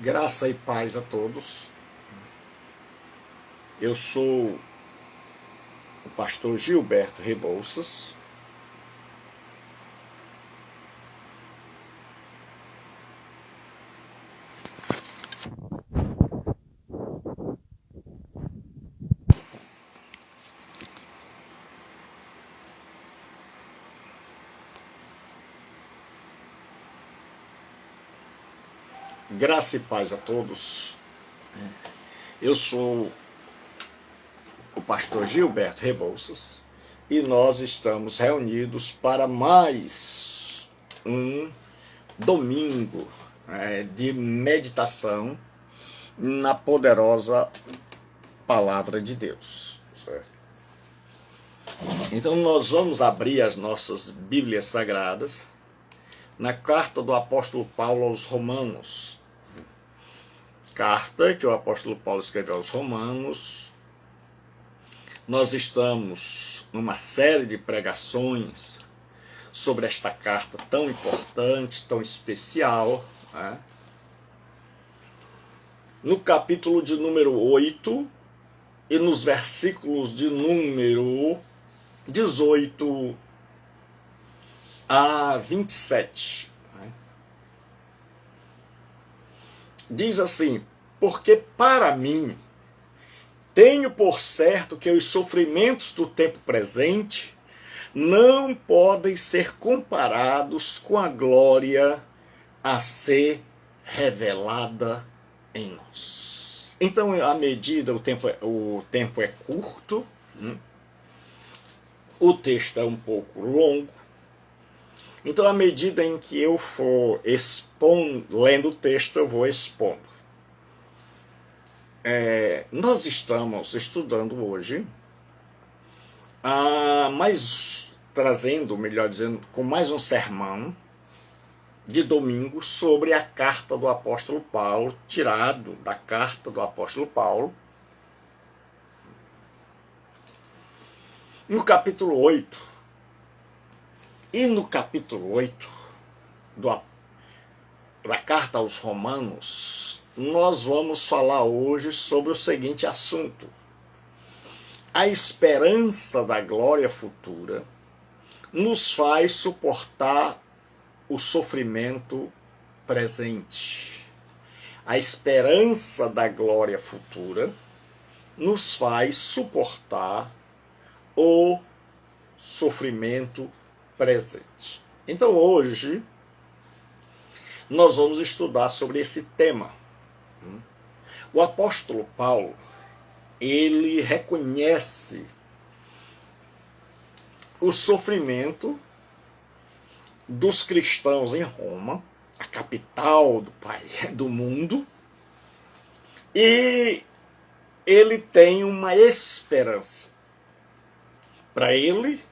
Graça e paz a todos. Eu sou o pastor Gilberto Rebouças. Graça e paz a todos. Eu sou o pastor Gilberto Rebouças e nós estamos reunidos para mais um domingo de meditação na poderosa palavra de Deus. Certo? Então nós vamos abrir as nossas Bíblias Sagradas na carta do apóstolo Paulo aos Romanos. Carta que o apóstolo Paulo escreveu aos Romanos. Nós estamos numa série de pregações sobre esta carta tão importante, tão especial, né? No capítulo de número 8 e nos versículos de número 18 a 27. Né? Diz assim: porque para mim tenho por certo que os sofrimentos do tempo presente não podem ser comparados com a glória a ser revelada em nós. Então, à medida, o tempo é curto, o texto é um pouco longo. Então, à medida em que eu for lendo o texto, eu vou expondo. Nós estamos estudando hoje, trazendo, melhor dizendo, com mais um sermão de domingo sobre a carta do apóstolo Paulo, tirado da carta do apóstolo Paulo, no capítulo 8. E no capítulo 8 da carta aos Romanos, nós vamos falar hoje sobre o seguinte assunto: a esperança da glória futura nos faz suportar o sofrimento presente. A esperança da glória futura nos faz suportar o sofrimento presente. Então hoje nós vamos estudar sobre esse tema. O apóstolo Paulo, ele reconhece o sofrimento dos cristãos em Roma, a capital do mundo, e ele tem uma esperança para ele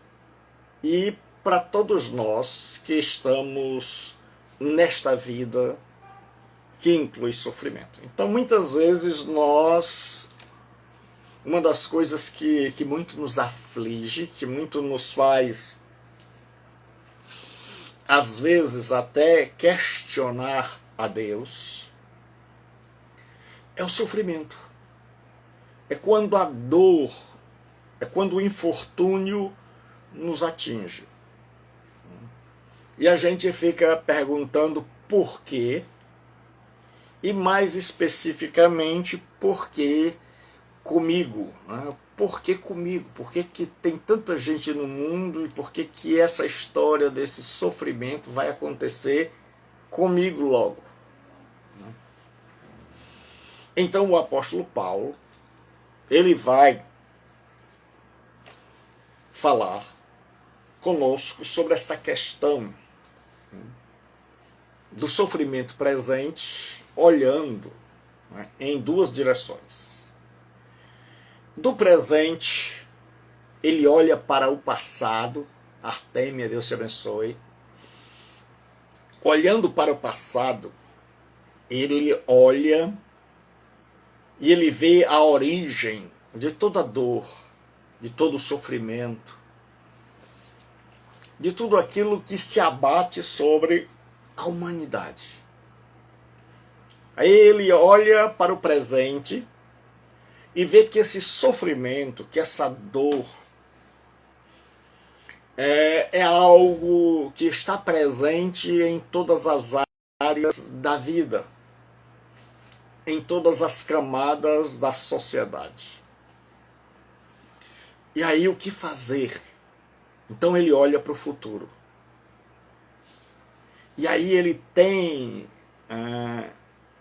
e para todos nós que estamos nesta vida que inclui sofrimento. Então, muitas vezes uma das coisas que muito nos aflige, que muito nos faz às vezes até questionar a Deus, é o sofrimento. É quando a dor, é quando o infortúnio nos atinge. E a gente fica perguntando por quê, e mais especificamente, por que comigo? Né? Por que comigo? Por que tem tanta gente no mundo e por que essa história desse sofrimento vai acontecer comigo logo? Então o apóstolo Paulo, ele vai falar conosco sobre essa questão do sofrimento presente, olhando em duas direções. Do presente, ele olha para o passado. Artêmia, Deus te abençoe. Olhando para o passado, ele olha e ele vê a origem de toda dor, de todo o sofrimento, de tudo aquilo que se abate sobre a humanidade. Aí ele olha para o presente e vê que esse sofrimento, que essa dor, é algo que está presente em todas as áreas da vida, em todas as camadas da sociedade. E aí o que fazer? Então ele olha para o futuro. E aí ele tem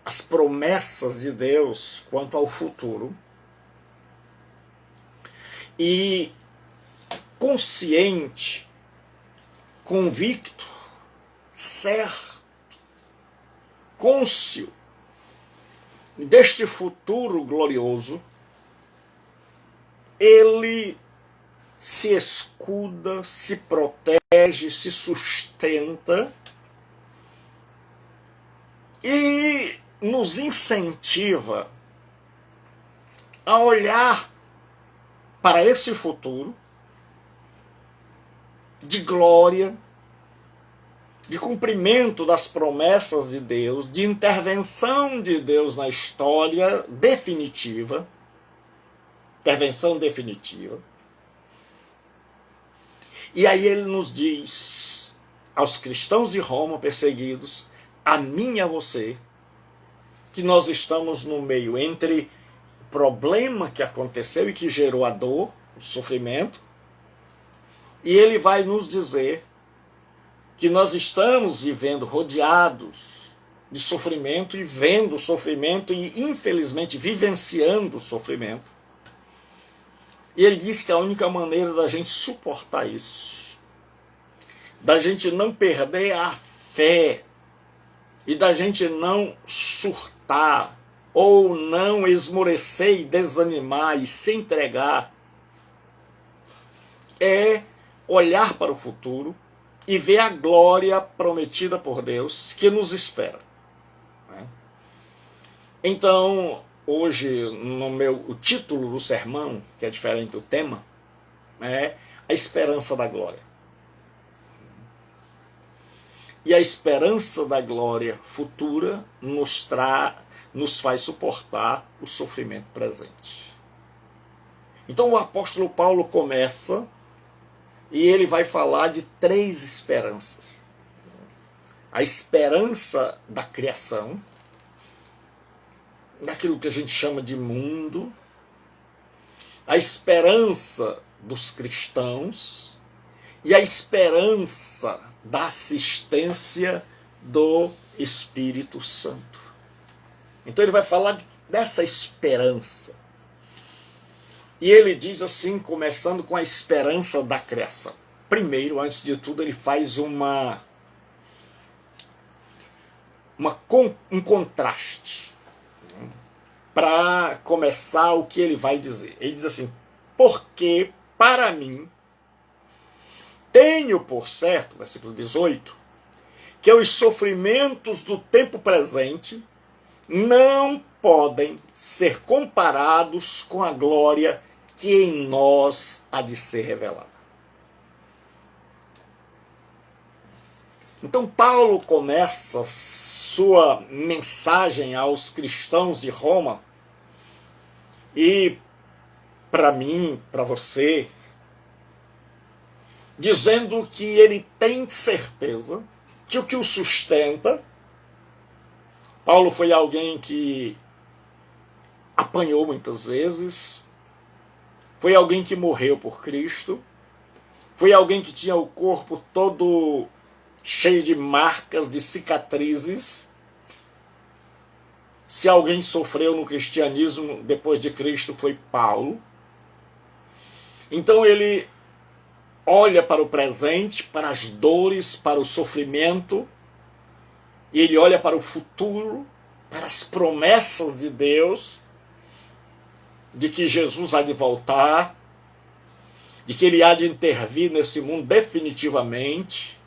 as promessas de Deus quanto ao futuro. E consciente, convicto, certo, cônscio deste futuro glorioso, ele se escuda, se protege, se sustenta e nos incentiva a olhar para esse futuro de glória, de cumprimento das promessas de Deus, de intervenção de Deus na história definitiva, intervenção definitiva. E aí ele nos diz, aos cristãos de Roma perseguidos, a mim e a você, que nós estamos no meio entre o problema que aconteceu e que gerou a dor, o sofrimento, e ele vai nos dizer que nós estamos vivendo rodeados de sofrimento e vendo o sofrimento e, infelizmente, vivenciando o sofrimento. E ele diz que a única maneira da gente suportar isso, da gente não perder a fé e da gente não surtar ou não esmorecer e desanimar e se entregar, é olhar para o futuro e ver a glória prometida por Deus que nos espera. Então, hoje, o título do sermão, que é diferente do tema, é a esperança da glória. E a esperança da glória futura nos faz suportar o sofrimento presente. Então o apóstolo Paulo começa e ele vai falar de 3 esperanças. A esperança da criação, daquilo que a gente chama de mundo, a esperança dos cristãos e a esperança da assistência do Espírito Santo. Então ele vai falar dessa esperança. E ele diz assim, começando com a esperança da criação. Primeiro, antes de tudo, ele faz um contraste. Para começar o que ele vai dizer. Ele diz assim, porque para mim, tenho por certo, versículo 18, que os sofrimentos do tempo presente não podem ser comparados com a glória que em nós há de ser revelada. Então Paulo começa sua mensagem aos cristãos de Roma e para mim, para você, dizendo que ele tem certeza que o que o sustenta, Paulo foi alguém que apanhou muitas vezes, foi alguém que morreu por Cristo, foi alguém que tinha o corpo todo cheio de marcas, de cicatrizes. Se alguém sofreu no cristianismo depois de Cristo foi Paulo. Então ele olha para o presente, para as dores, para o sofrimento, e ele olha para o futuro, para as promessas de Deus, de que Jesus há de voltar, de que ele há de intervir nesse mundo definitivamente,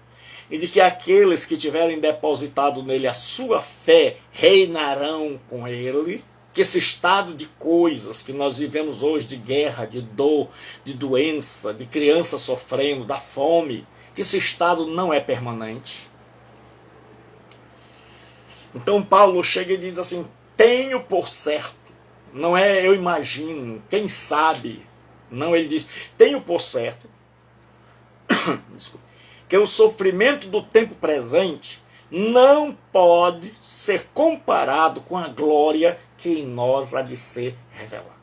e de que aqueles que tiverem depositado nele a sua fé reinarão com ele, que esse estado de coisas que nós vivemos hoje, de guerra, de dor, de doença, de criança sofrendo, da fome, que esse estado não é permanente. Então Paulo chega e diz assim: tenho por certo, não é eu imagino, quem sabe, não, ele diz, tenho por certo, desculpa, que o sofrimento do tempo presente não pode ser comparado com a glória que em nós há de ser revelada.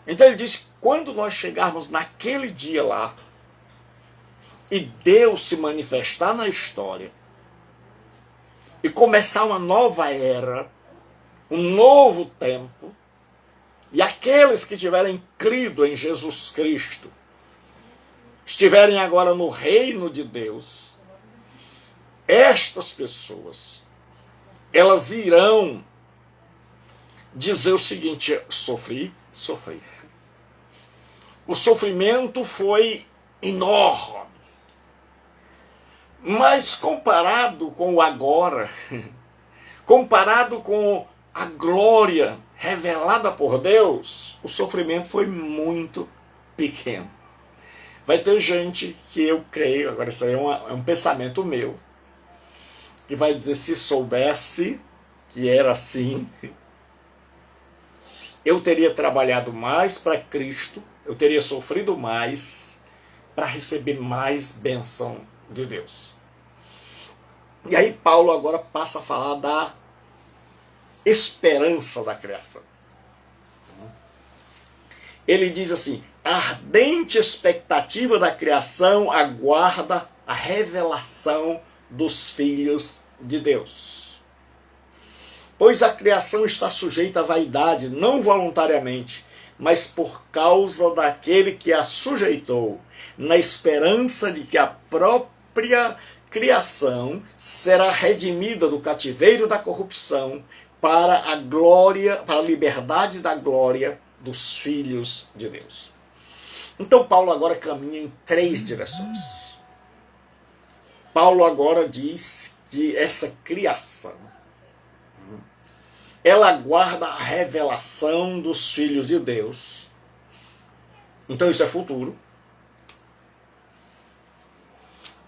Então ele diz: quando nós chegarmos naquele dia lá, e Deus se manifestar na história, e começar uma nova era, um novo tempo, e aqueles que tiverem crido em Jesus Cristo, estiverem agora no reino de Deus, estas pessoas, elas irão dizer o seguinte: sofri. O sofrimento foi enorme, mas comparado com o agora, comparado com a glória revelada por Deus, o sofrimento foi muito pequeno. Vai ter gente que eu creio, agora isso aí é um pensamento meu, que vai dizer: se soubesse que era assim, eu teria trabalhado mais para Cristo, eu teria sofrido mais para receber mais bênção de Deus. E aí Paulo agora passa a falar da esperança da criação. Ele diz assim: a ardente expectativa da criação aguarda a revelação dos filhos de Deus. Pois a criação está sujeita à vaidade, não voluntariamente, mas por causa daquele que a sujeitou, na esperança de que a própria criação será redimida do cativeiro da corrupção para a glória, para a liberdade da glória dos filhos de Deus. Então Paulo agora caminha em 3 direções. Paulo agora diz que essa criação, ela aguarda a revelação dos filhos de Deus. Então isso é futuro.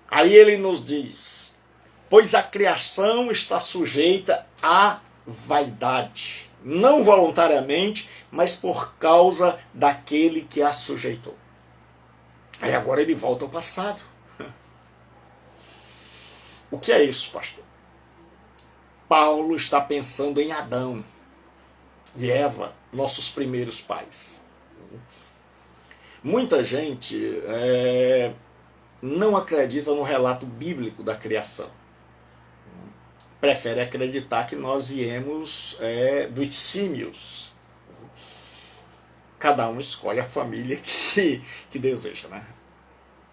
Aí ele nos diz: pois a criação está sujeita à vaidade, não voluntariamente, mas por causa daquele que a sujeitou. Aí agora ele volta ao passado. O que é isso, pastor? Paulo está pensando em Adão e Eva, nossos primeiros pais. Muita gente não acredita no relato bíblico da criação. Prefere acreditar que nós viemos dos símios. Cada um escolhe a família que deseja, né?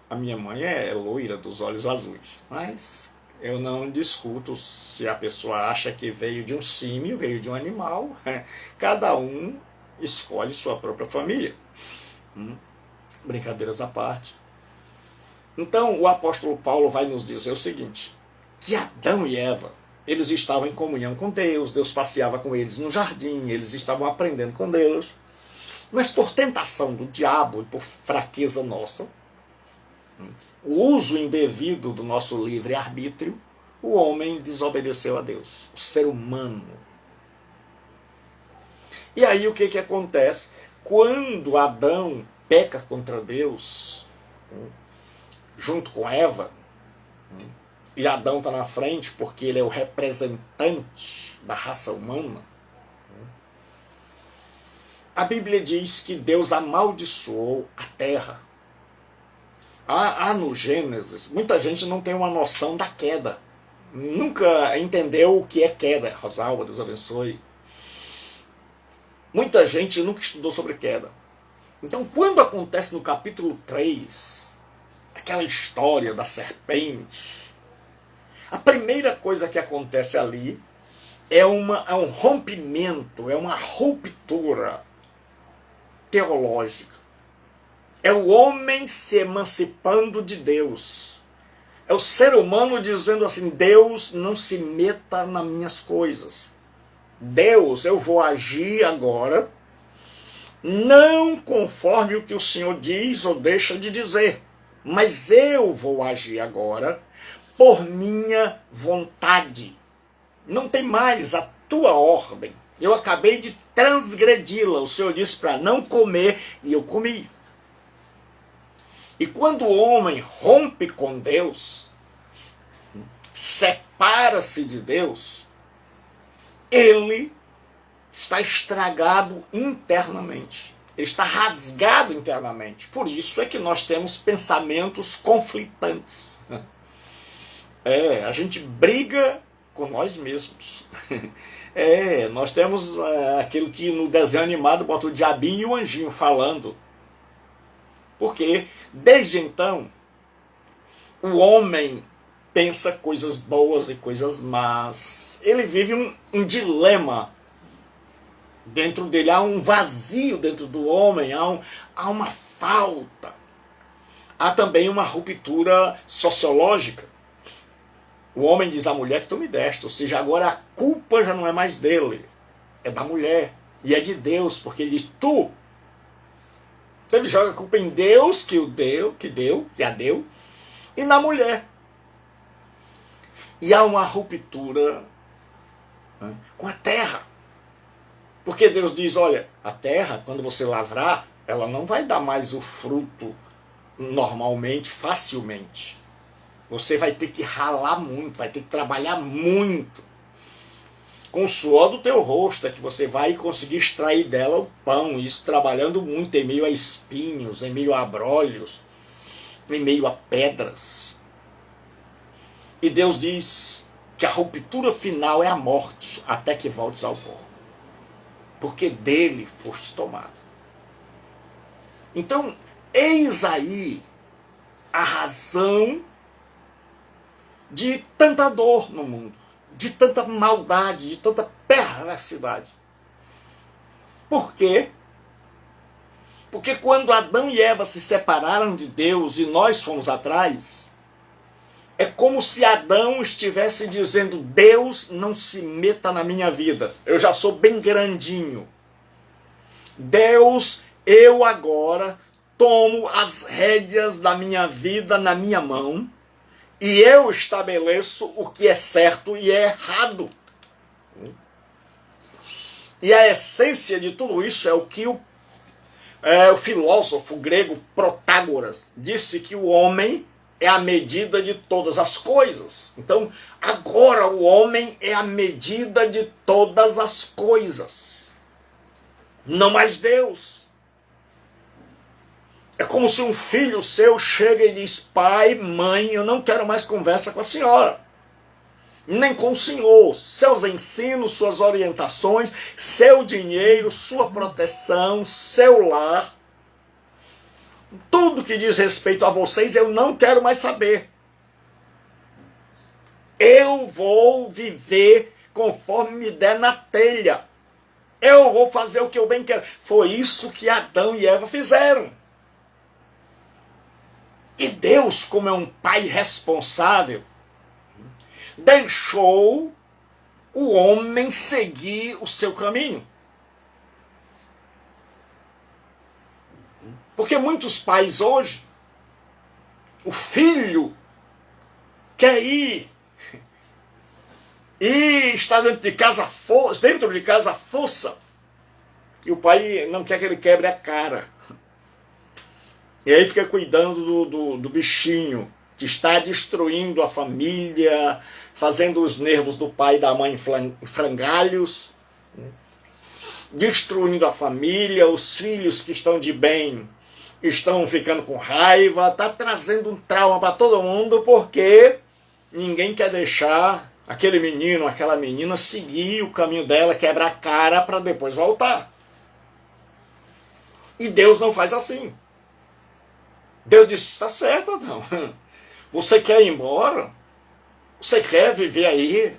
A minha mãe é loira, dos olhos azuis, mas eu não discuto se a pessoa acha que veio de um símio, veio de um animal. Cada um escolhe sua própria família. Brincadeiras à parte. Então o apóstolo Paulo vai nos dizer o seguinte: que Adão e Eva, eles estavam em comunhão com Deus, Deus passeava com eles no jardim, eles estavam aprendendo com Deus, mas por tentação do diabo e por fraqueza nossa, o uso indevido do nosso livre-arbítrio, o homem desobedeceu a Deus, o ser humano. E aí o que acontece? Quando Adão peca contra Deus, junto com Eva, e Adão está na frente porque ele é o representante da raça humana, a Bíblia diz que Deus amaldiçoou a terra. Há no Gênesis, muita gente não tem uma noção da queda. Nunca entendeu o que é queda. Rosalba, Deus abençoe. Muita gente nunca estudou sobre queda. Então, quando acontece no capítulo 3, aquela história da serpente, a primeira coisa que acontece ali é um rompimento, é uma ruptura teológica. É o homem se emancipando de Deus. É o ser humano dizendo assim: Deus, não se meta nas minhas coisas. Deus, eu vou agir agora, não conforme o que o Senhor diz ou deixa de dizer, mas eu vou agir agora por minha vontade. Não tem mais a tua ordem. Eu acabei de transgredi-la. O Senhor disse para não comer e eu comi. E quando o homem rompe com Deus, separa-se de Deus, ele está estragado internamente. Ele está rasgado internamente. Por isso é que nós temos pensamentos conflitantes. A gente briga com nós mesmos. Nós temos aquilo que no desenho animado bota o diabinho e o anjinho falando. Porque desde então o homem pensa coisas boas e coisas más. Ele vive um dilema dentro dele. Há um vazio dentro do homem, há uma falta. Há também uma ruptura sociológica. O homem diz à mulher que tu me deste, ou seja, agora a culpa já não é mais dele, é da mulher, e é de Deus, porque ele diz tu. Então ele joga a culpa em Deus, que a deu, e na mulher. E há uma ruptura com a terra. Porque Deus diz, olha, a terra, quando você lavrar, ela não vai dar mais o fruto normalmente, facilmente. Você vai ter que ralar muito, vai ter que trabalhar muito. Com o suor do teu rosto é que você vai conseguir extrair dela o pão. Isso trabalhando muito em meio a espinhos, em meio a abrolhos, em meio a pedras. E Deus diz que a ruptura final é a morte, até que voltes ao pó. Porque dele foste tomado. Então, eis aí a razão de tanta dor no mundo, de tanta maldade, de tanta perversidade. Por quê? Porque quando Adão e Eva se separaram de Deus e nós fomos atrás, é como se Adão estivesse dizendo, Deus não se meta na minha vida, eu já sou bem grandinho. Deus, eu agora tomo as rédeas da minha vida na minha mão, e eu estabeleço o que é certo e é errado. E a essência de tudo isso é o que o filósofo grego Protágoras disse, que o homem é a medida de todas as coisas. Então, agora o homem é a medida de todas as coisas. Não mais Deus. É como se um filho seu chega e diz, pai, mãe, eu não quero mais conversa com a senhora, nem com o senhor. Seus ensinos, suas orientações, seu dinheiro, sua proteção, seu lar, tudo que diz respeito a vocês, eu não quero mais saber. Eu vou viver conforme me der na telha. Eu vou fazer o que eu bem quero. Foi isso que Adão e Eva fizeram. E Deus, como é um pai responsável, deixou o homem seguir o seu caminho. Porque muitos pais hoje, o filho quer ir e está dentro de casa à força, e o pai não quer que ele quebre a cara. E aí fica cuidando do bichinho que está destruindo a família, fazendo os nervos do pai e da mãe em frangalhos, destruindo a família, os filhos que estão de bem estão ficando com raiva, está trazendo um trauma para todo mundo, porque ninguém quer deixar aquele menino, aquela menina seguir o caminho dela, quebrar a cara para depois voltar. E Deus não faz assim. Deus disse, está certo, não. Você quer ir embora? Você quer viver aí?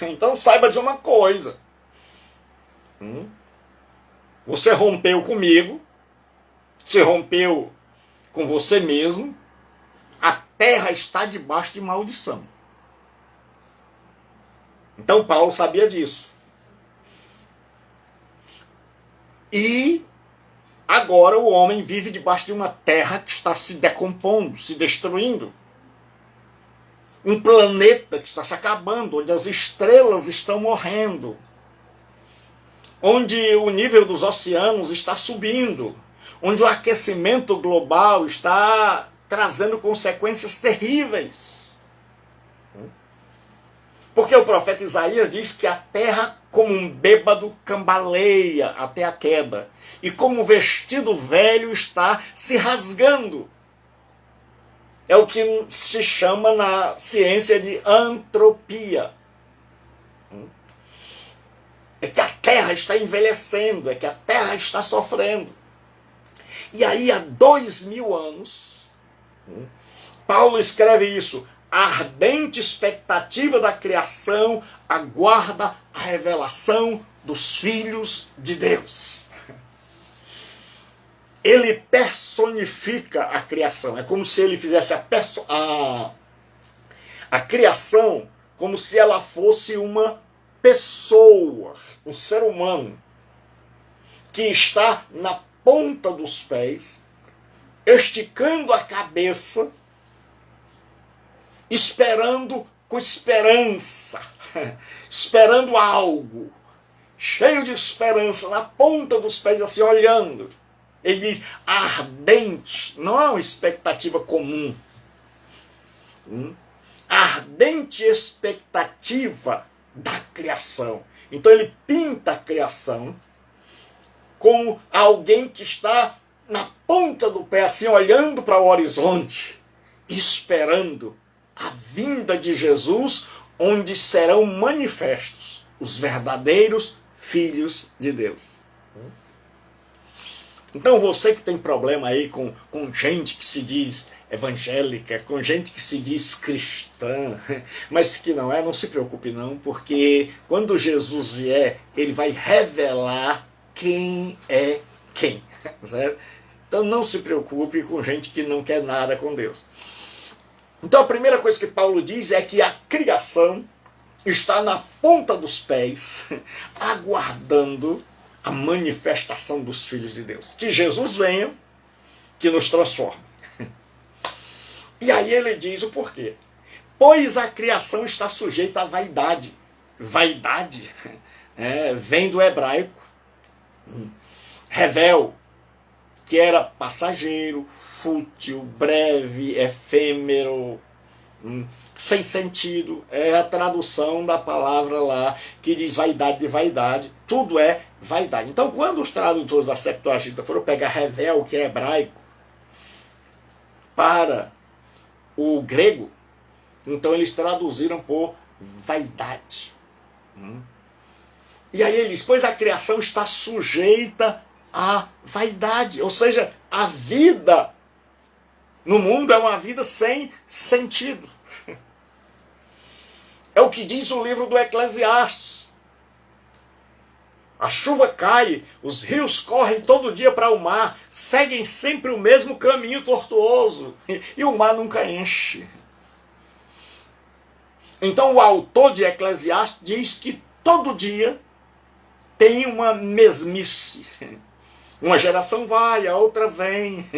Então saiba de uma coisa. Você rompeu comigo, você rompeu com você mesmo, a terra está debaixo de maldição. Então Paulo sabia disso. E agora o homem vive debaixo de uma terra que está se decompondo, se destruindo. Um planeta que está se acabando, onde as estrelas estão morrendo, onde o nível dos oceanos está subindo, onde o aquecimento global está trazendo consequências terríveis. Porque o profeta Isaías diz que a terra, como um bêbado, cambaleia até a queda, e como um vestido velho está se rasgando. É o que se chama na ciência de antropia. É que a terra está envelhecendo, é que a terra está sofrendo. E aí, há 2000 anos, Paulo escreve isso: a ardente expectativa da criação aguarda a revelação dos filhos de Deus. Ele personifica a criação. É como se ele fizesse a criação como se ela fosse uma pessoa, um ser humano, que está na ponta dos pés, esticando a cabeça, esperando com esperança, esperando algo, cheio de esperança, na ponta dos pés, assim, olhando. Ele diz ardente, não é uma expectativa comum. Ardente expectativa da criação. Então ele pinta a criação como alguém que está na ponta do pé, assim, olhando para o horizonte, esperando a vinda de Jesus, onde serão manifestos os verdadeiros filhos de Deus. Então você que tem problema aí com gente que se diz evangélica, com gente que se diz cristã, mas que não é, não se preocupe não, porque quando Jesus vier, ele vai revelar quem é quem. Certo? Então não se preocupe com gente que não quer nada com Deus. Então a primeira coisa que Paulo diz é que a criação está na ponta dos pés, aguardando a manifestação dos filhos de Deus. Que Jesus venha, que nos transforme. E aí ele diz o porquê. Pois a criação está sujeita à vaidade. Vaidade vem do hebraico. Revel, que era passageiro, fútil, breve, efêmero, sem sentido. É a tradução da palavra lá que diz vaidade de vaidade. Tudo é vaidade. Então, quando os tradutores da Septuaginta foram pegar revel, que é hebraico, para o grego, então eles traduziram por vaidade. E aí eles, pois a criação está sujeita à vaidade, ou seja, a vida no mundo é uma vida sem sentido. É o que diz o livro do Eclesiastes. A chuva cai, os rios correm todo dia para o mar, seguem sempre o mesmo caminho tortuoso, e o mar nunca enche. Então o autor de Eclesiastes diz que todo dia tem uma mesmice. Uma geração vai, a outra vem.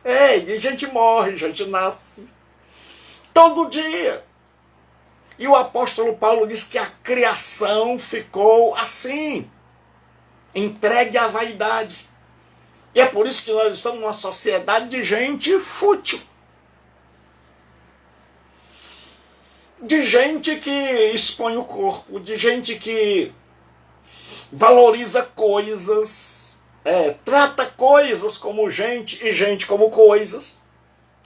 E gente morre, gente nasce. Todo dia. E o apóstolo Paulo diz que a criação ficou assim, entregue à vaidade. E é por isso que nós estamos numa sociedade de gente fútil. De gente que expõe o corpo, de gente que valoriza coisas, trata coisas como gente e gente como coisas,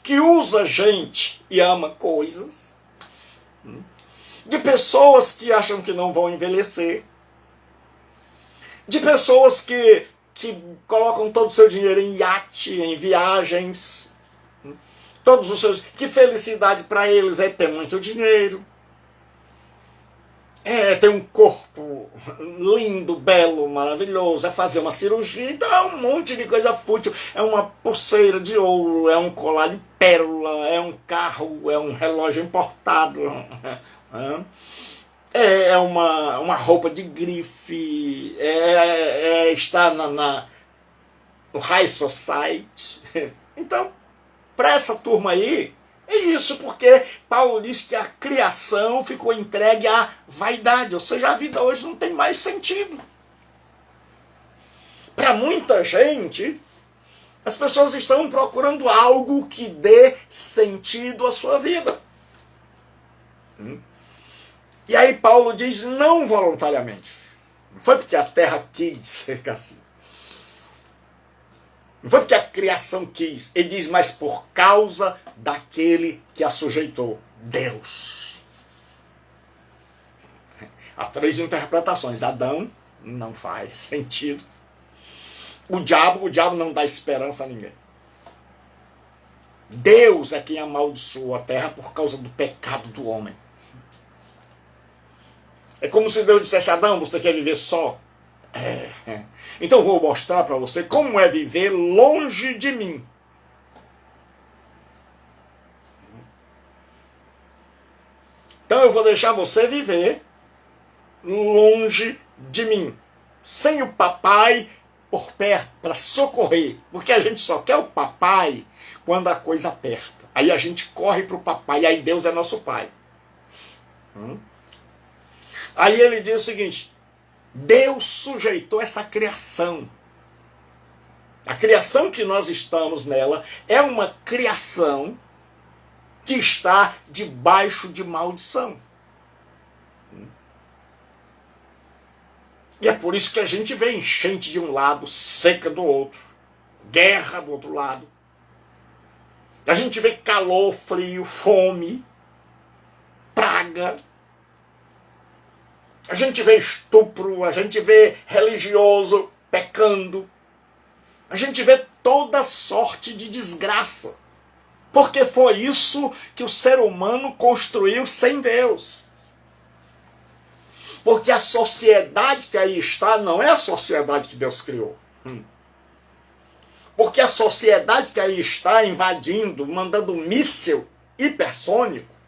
que usa gente e ama coisas, de pessoas que acham que não vão envelhecer, de pessoas que colocam todo o seu dinheiro em iate, em viagens, todos os seus, que felicidade para eles é ter muito dinheiro, ter um corpo lindo, belo, maravilhoso, é fazer uma cirurgia, então é um monte de coisa fútil, é uma pulseira de ouro, é um colar de pérola, é um carro, é um relógio importado, é uma roupa de grife, estar no high society. Então, para essa turma aí, É isso porque Paulo diz que a criação ficou entregue à vaidade, ou seja, a vida hoje não tem mais sentido. Para muita gente, as pessoas estão procurando algo que dê sentido à sua vida. E aí Paulo diz, não voluntariamente. Não foi porque a terra quis ser assim. Não foi porque a criação quis. Ele diz, mas por causa daquele que a sujeitou. Deus. Há 3 interpretações. Adão não faz sentido. O diabo não dá esperança a ninguém. Deus é quem amaldiçoou a terra por causa do pecado do homem. É como se Deus dissesse, Adão, você quer viver só? Então eu vou mostrar para você como é viver longe de mim. Então eu vou deixar você viver longe de mim. Sem o papai por perto para socorrer. Porque a gente só quer o papai quando a coisa aperta. Aí a gente corre para o papai. E aí Deus é nosso pai. Aí ele diz o seguinte. Deus sujeitou essa criação. A criação que nós estamos nela é uma criação que está debaixo de maldição. E é por isso que a gente vê enchente de um lado, seca do outro, guerra do outro lado. A gente vê calor, frio, fome, praga. A gente vê estupro, a gente vê religioso pecando. A gente vê toda sorte de desgraça. Porque foi isso que o ser humano construiu sem Deus. Porque a sociedade que aí está não é a sociedade que Deus criou. Porque a sociedade que aí está invadindo, mandando míssil hipersônico,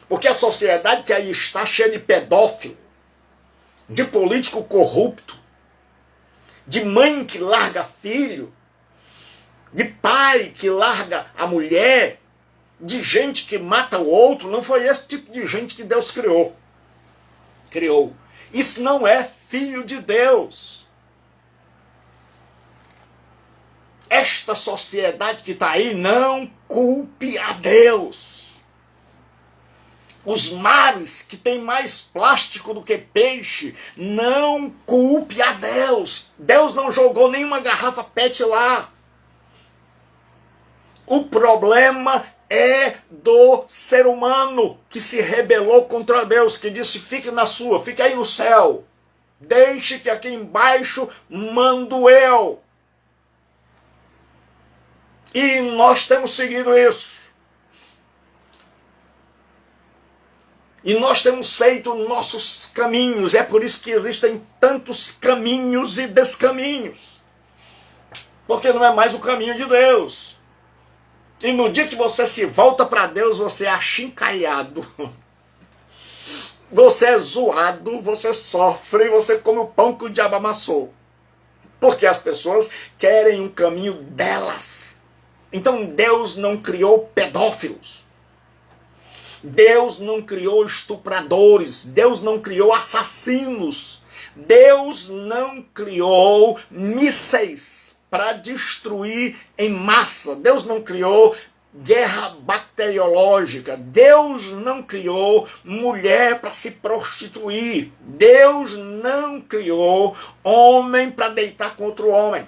porque a sociedade que aí está cheia de pedófilo, de político corrupto, de mãe que larga filho, de pai que larga a mulher, de gente que mata o outro, não foi esse tipo de gente que Deus criou. Isso não é filho de Deus. Esta sociedade que está aí, não culpe a Deus. Os mares que tem mais plástico do que peixe, não culpe a Deus. Deus não jogou nenhuma garrafa PET lá. O problema é do ser humano que se rebelou contra Deus, que disse, fique na sua, fique aí no céu. Deixe que aqui embaixo mando eu. E nós temos seguido isso. E nós temos feito nossos caminhos. É por isso que existem tantos caminhos e descaminhos. Porque não é mais o caminho de Deus. E no dia que você se volta para Deus, você é achincalhado. Você é zoado, você sofre, você come o pão que o diabo amassou. Porque as pessoas querem um caminho delas. Então Deus não criou pedófilos. Deus não criou estupradores, Deus não criou assassinos, Deus não criou mísseis para destruir em massa, Deus não criou guerra bacteriológica, Deus não criou mulher para se prostituir, Deus não criou homem para deitar com outro homem.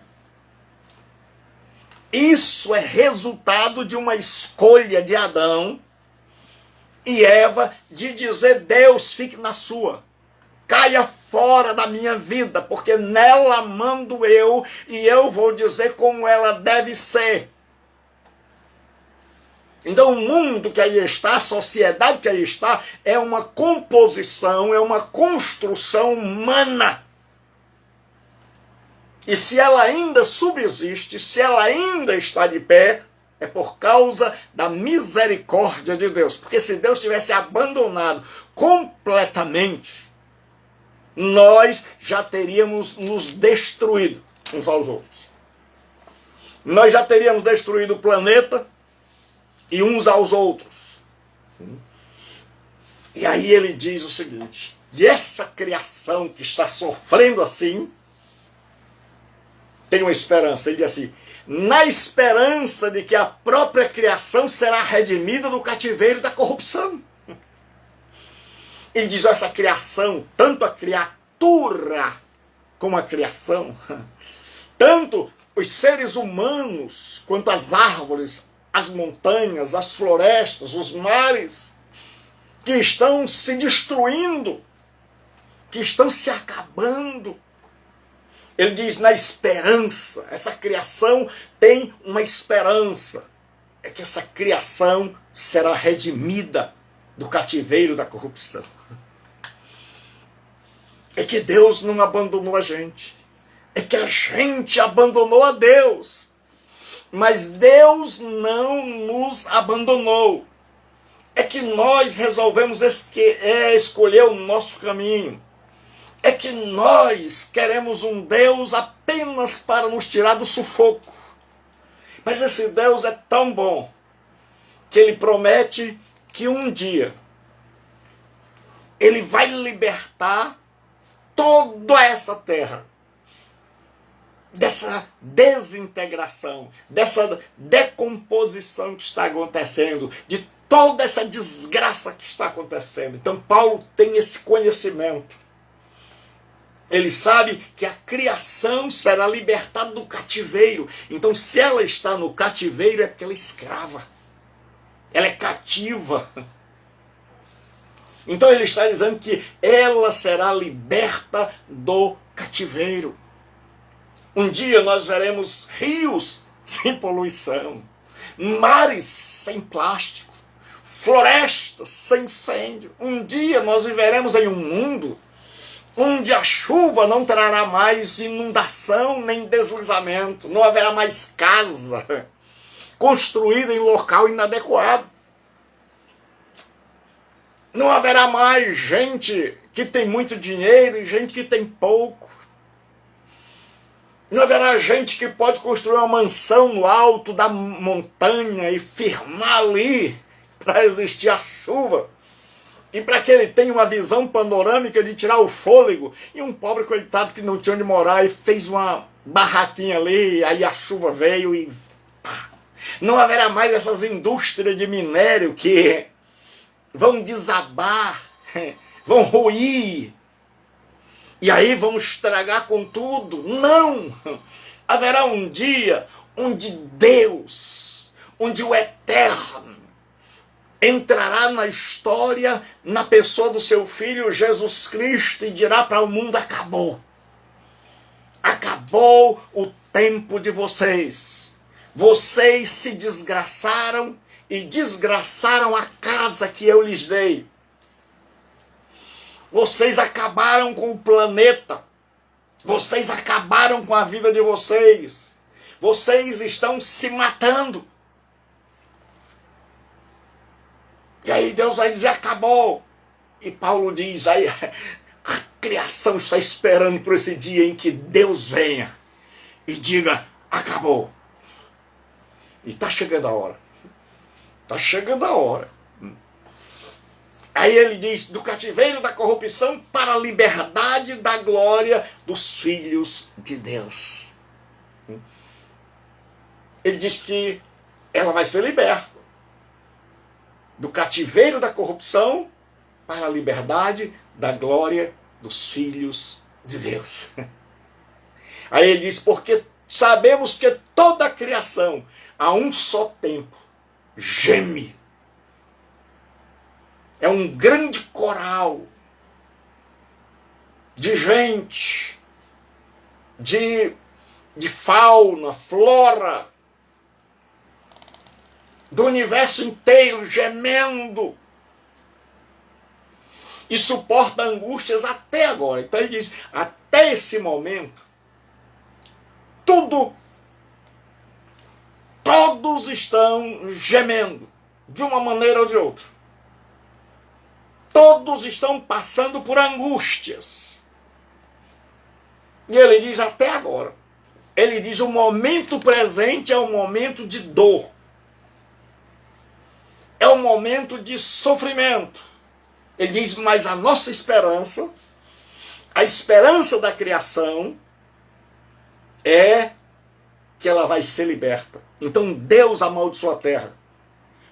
Isso é resultado de uma escolha de Adão e Eva de dizer, Deus, fique na sua. Caia fora da minha vida, porque nela mando eu e eu vou dizer como ela deve ser. Então o mundo que aí está, a sociedade que aí está, é uma composição, é uma construção humana. E se ela ainda subsiste, se ela ainda está de pé, é por causa da misericórdia de Deus. Porque se Deus tivesse abandonado completamente, nós já teríamos nos destruído uns aos outros. Nós já teríamos destruído o planeta, e uns aos outros. E aí ele diz o seguinte: e essa criação que está sofrendo assim, tem uma esperança. Ele diz assim: na esperança de que a própria criação será redimida do cativeiro da corrupção. Ele diz: essa criação, tanto a criatura como a criação, tanto os seres humanos, quanto as árvores, as montanhas, as florestas, os mares, que estão se destruindo, que estão se acabando. Ele diz: na esperança, essa criação tem uma esperança, é que essa criação será redimida do cativeiro da corrupção. É que Deus não abandonou a gente, é que a gente abandonou a Deus, mas Deus não nos abandonou. É que nós resolvemos escolher o nosso caminho. É que nós queremos um Deus apenas para nos tirar do sufoco. Mas esse Deus é tão bom que Ele promete que um dia Ele vai libertar toda essa terra dessa desintegração, dessa decomposição que está acontecendo, de toda essa desgraça que está acontecendo. Então Paulo tem esse conhecimento. Ele sabe que a criação será libertada do cativeiro. Então, se ela está no cativeiro, é porque ela é escrava. Ela é cativa. Então ele está dizendo que ela será liberta do cativeiro. Um dia nós veremos rios sem poluição, mares sem plástico, florestas sem incêndio. Um dia nós viveremos em um mundo onde a chuva não trará mais inundação nem deslizamento, não haverá mais casa construída em local inadequado. Não haverá mais gente que tem muito dinheiro e gente que tem pouco. Não haverá gente que pode construir uma mansão no alto da montanha e firmar ali para resistir à chuva. E para que ele tenha uma visão panorâmica de tirar o fôlego. E um pobre coitado que não tinha onde morar e fez uma barraquinha ali, aí a chuva veio e... Não haverá mais essas indústrias de minério que vão desabar, vão ruir, e aí vão estragar com tudo. Não! Haverá um dia onde Deus, onde o Eterno, entrará na história na pessoa do seu Filho Jesus Cristo e dirá para o mundo: acabou. Acabou o tempo de vocês. Vocês se desgraçaram e desgraçaram a casa que eu lhes dei. Vocês acabaram com o planeta. Vocês acabaram com a vida de vocês. Vocês estão se matando. E aí Deus vai dizer: acabou. E Paulo diz: aí a criação está esperando por esse dia em que Deus venha e diga: acabou. E está chegando a hora. Está chegando a hora. Aí ele diz: do cativeiro da corrupção para a liberdade da glória dos filhos de Deus. Ele diz que ela vai ser liberta do cativeiro da corrupção para a liberdade da glória dos filhos de Deus. Aí ele diz: porque sabemos que toda a criação a um só tempo geme. É um grande coral de gente, de fauna, flora, do universo inteiro gemendo e suporta angústias até agora. Então ele diz: até esse momento, todos estão gemendo, de uma maneira ou de outra. Todos estão passando por angústias. E ele diz: até agora. Ele diz: o momento presente é um momento de dor. é um momento de sofrimento. Ele diz, mas a nossa esperança, a esperança da criação, é que ela vai ser liberta. Então Deus amaldiçoou a terra,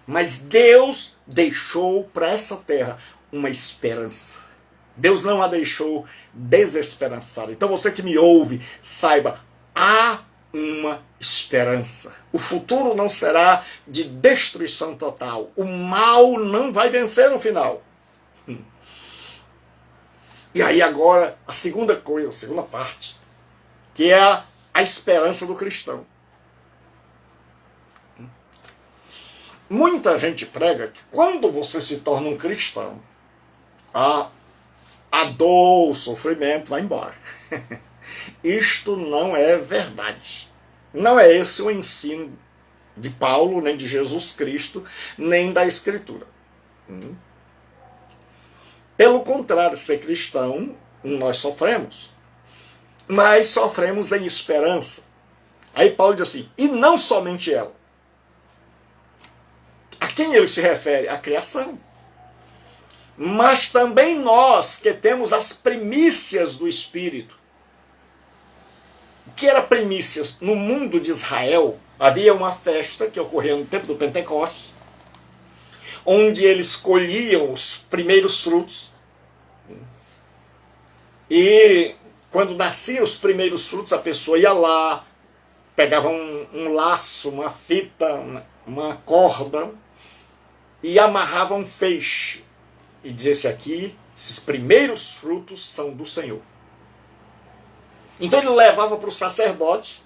mas Deus deixou para essa terra uma esperança. Deus não a deixou desesperançada. Então você que me ouve, saiba, há uma esperança. O futuro não será de destruição total. O mal não vai vencer no final. E aí agora, a segunda coisa, a segunda parte, que é a esperança do cristão. Muita gente prega que quando você se torna um cristão, a dor, o sofrimento vai embora. Isto não é verdade. Não é esse o ensino de Paulo, nem de Jesus Cristo, nem da Escritura. Pelo contrário, ser cristão, nós sofremos. Mas sofremos em esperança. Aí Paulo diz assim, e não somente ela. A quem ele se refere? A criação. Mas também nós, que temos as primícias do Espírito. O que era primícias? No mundo de Israel, havia uma festa que ocorria no tempo do Pentecostes, onde eles colhiam os primeiros frutos. E quando nasciam os primeiros frutos, a pessoa ia lá, pegava um laço, uma fita, uma corda, e amarrava um feixe. E dizia aqui, esses primeiros frutos são do Senhor. Então ele levava para o sacerdote,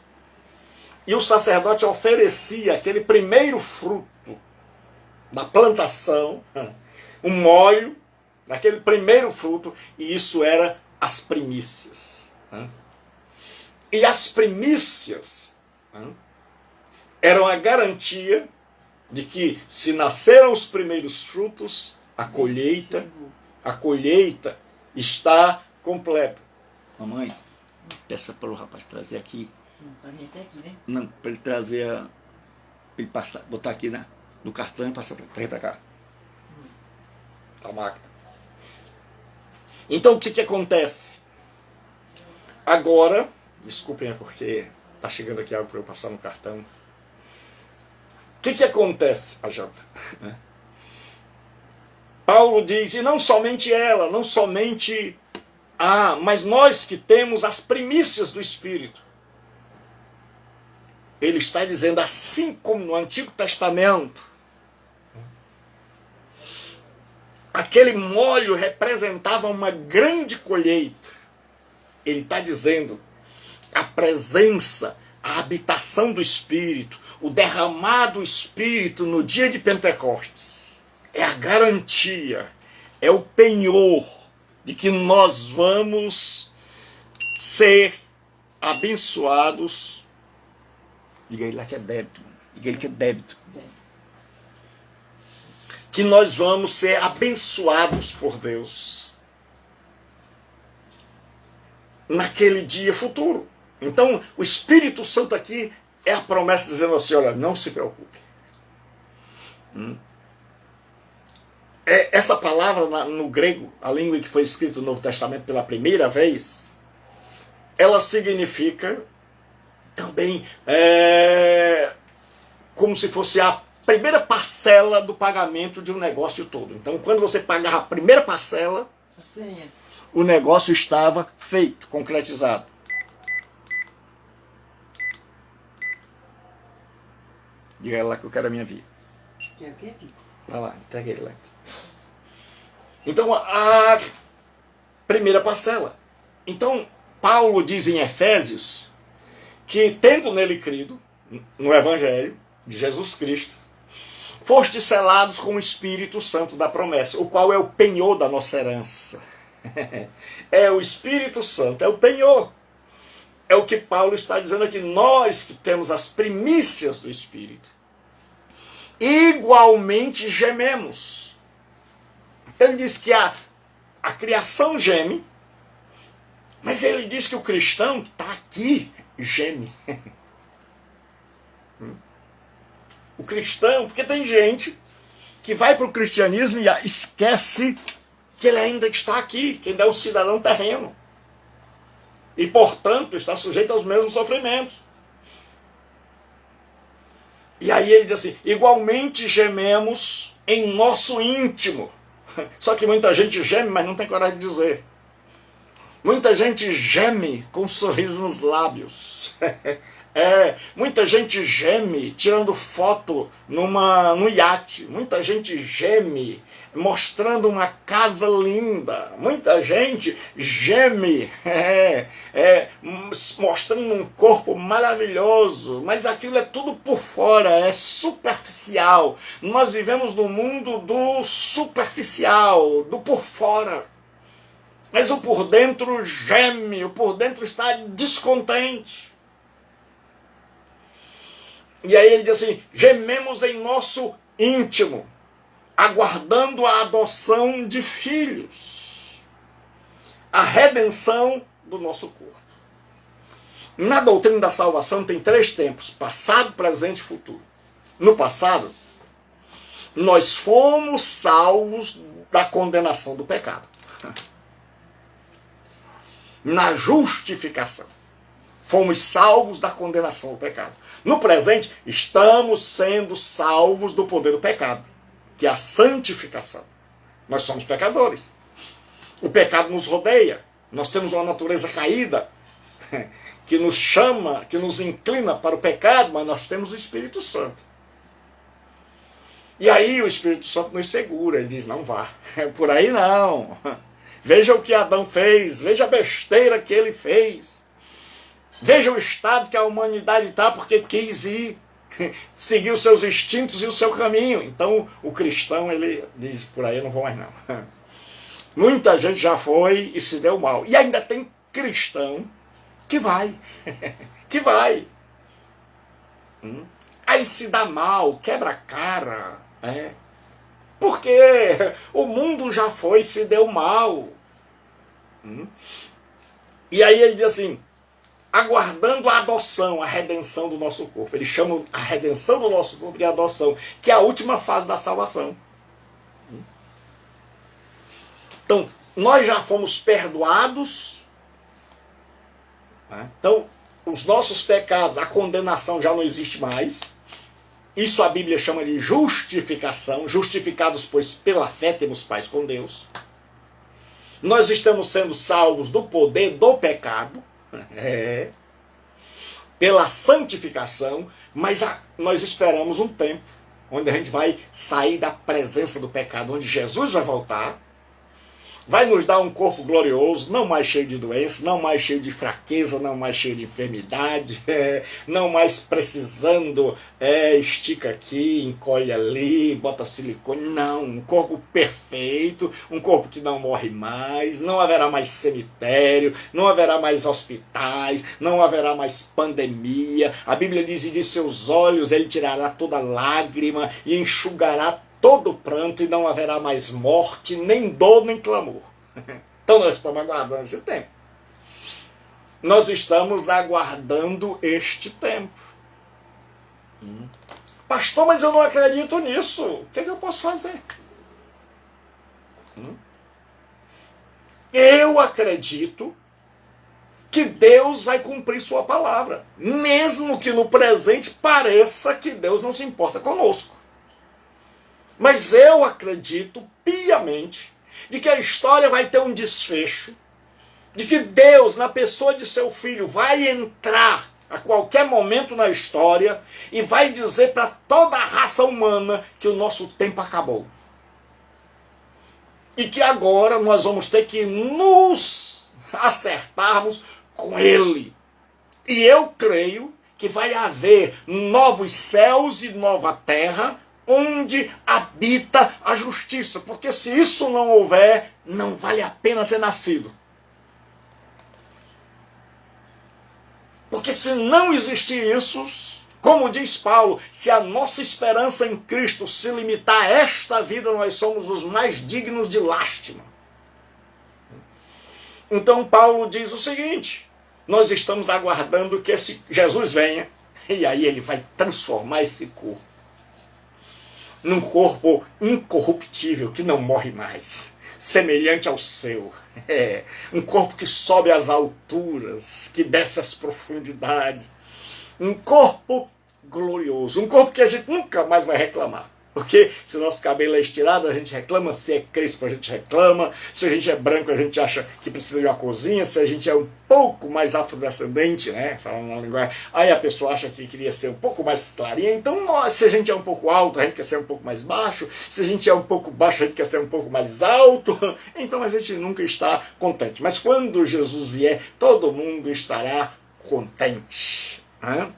e o sacerdote oferecia aquele primeiro fruto da plantação, um óleo, daquele primeiro fruto, e isso era as primícias. E as primícias eram a garantia de que se nasceram os primeiros frutos, a colheita está completa. Mamãe, peça para o rapaz trazer aqui. Não, para ele trazer ele passar, botar aqui no cartão e passar para cá. A máquina. Então o que acontece? Agora, desculpem porque está chegando aqui algo para eu passar no cartão. O que acontece, a janta? Paulo diz, e não somente ela, não somente mas nós que temos as primícias do Espírito. Ele está dizendo, assim como no Antigo Testamento, aquele molho representava uma grande colheita. Ele está dizendo, a presença, a habitação do Espírito, o derramado Espírito no dia de Pentecostes, é a garantia, é o penhor de que nós vamos ser abençoados. Diga ele lá que é débito. Diga ele que é débito. Que nós vamos ser abençoados por Deus naquele dia futuro. Então, o Espírito Santo aqui é a promessa dizendo assim, olha, não se preocupe. Essa palavra no grego, a língua que foi escrita no Novo Testamento pela primeira vez, ela significa também como se fosse a primeira parcela do pagamento de um negócio todo. Então, quando você pagava a primeira parcela, o negócio estava feito, concretizado. Diga lá que eu quero a minha via. Quer o quê? Vai lá, entrega ele lá. Então, a primeira parcela. Então, Paulo diz em Efésios que, tendo nele crido, no Evangelho de Jesus Cristo, fostes selados com o Espírito Santo da promessa, o qual é o penhor da nossa herança. É o Espírito Santo, é o penhor. É o que Paulo está dizendo aqui, nós que temos as primícias do Espírito, igualmente gememos. Ele diz que a criação geme, mas ele diz que o cristão que está aqui geme. O cristão, porque tem gente que vai para o cristianismo e esquece que ele ainda está aqui, que ainda é um cidadão terreno. E, portanto, está sujeito aos mesmos sofrimentos. E aí ele diz assim, igualmente gememos em nosso íntimo. Só que muita gente geme, mas não tem coragem de dizer. Muita gente geme com um sorriso nos lábios. Muita gente geme tirando foto num iate. Muita gente geme mostrando uma casa linda. Muita gente geme mostrando um corpo maravilhoso. Mas aquilo é tudo por fora, é superficial. Nós vivemos no mundo do superficial, do por fora. Mas o por dentro geme, o por dentro está descontente. E aí ele diz assim, gememos em nosso íntimo, aguardando a adoção de filhos, a redenção do nosso corpo. Na doutrina da salvação tem 3 tempos, passado, presente e futuro. No passado, nós fomos salvos da condenação do pecado. Na justificação, fomos salvos da condenação do pecado. No presente, estamos sendo salvos do poder do pecado, que é a santificação. Nós somos pecadores. O pecado nos rodeia. Nós temos uma natureza caída, que nos chama, que nos inclina para o pecado, mas nós temos o Espírito Santo. E aí o Espírito Santo nos segura, ele diz, não vá, por aí não. Veja o que Adão fez, veja a besteira que ele fez. Veja o estado que a humanidade está porque quis ir, seguir os seus instintos e o seu caminho. Então o cristão, ele diz, por aí eu não vou mais não. Muita gente já foi e se deu mal. E ainda tem cristão que vai, que vai. Aí se dá mal, quebra a cara, porque o mundo já foi, se deu mal. E aí ele diz assim, aguardando a adoção, a redenção do nosso corpo. Ele chama a redenção do nosso corpo de adoção, que é a última fase da salvação. Então, nós já fomos perdoados. Então, os nossos pecados, a condenação já não existe mais. Isso a Bíblia chama de justificação. Justificados, pois, pela fé temos paz com Deus. Nós estamos sendo salvos do poder do pecado. Pela santificação. Mas nós esperamos um tempo onde a gente vai sair da presença do pecado, onde Jesus vai voltar. Vai nos dar um corpo glorioso, não mais cheio de doença, não mais cheio de fraqueza, não mais cheio de enfermidade, não mais precisando, estica aqui, encolhe ali, bota silicone. Não, um corpo perfeito, um corpo que não morre mais, não haverá mais cemitério, não haverá mais hospitais, não haverá mais pandemia. A Bíblia diz, e de seus olhos ele tirará toda lágrima e enxugará todo pranto, e não haverá mais morte, nem dor, nem clamor. Então nós estamos aguardando esse tempo. Nós estamos aguardando este tempo. Pastor, mas eu não acredito nisso. O que eu posso fazer? Eu acredito que Deus vai cumprir sua palavra, mesmo que no presente pareça que Deus não se importa conosco. Mas eu acredito piamente de que a história vai ter um desfecho, de que Deus, na pessoa de seu Filho, vai entrar a qualquer momento na história e vai dizer para toda a raça humana que o nosso tempo acabou. E que agora nós vamos ter que nos acertarmos com Ele. E eu creio que vai haver novos céus e nova terra, onde habita a justiça. Porque se isso não houver, não vale a pena ter nascido. Porque se não existir isso, como diz Paulo, se a nossa esperança em Cristo se limitar a esta vida, nós somos os mais dignos de lástima. Então Paulo diz o seguinte, nós estamos aguardando que esse Jesus venha, e aí ele vai transformar esse corpo. num corpo incorruptível, que não morre mais, semelhante ao seu. Um corpo que sobe às alturas, que desce às profundidades. Um corpo glorioso, um corpo que a gente nunca mais vai reclamar. Porque se o nosso cabelo é estirado, a gente reclama, se é crespo, a gente reclama, se a gente é branco, a gente acha que precisa de uma cozinha, se a gente é um pouco mais afrodescendente, né, falando na linguagem, aí a pessoa acha que queria ser um pouco mais clarinha. Então, se a gente é um pouco alto, a gente quer ser um pouco mais baixo, se a gente é um pouco baixo, a gente quer ser um pouco mais alto, então a gente nunca está contente. Mas quando Jesus vier, todo mundo estará contente, né?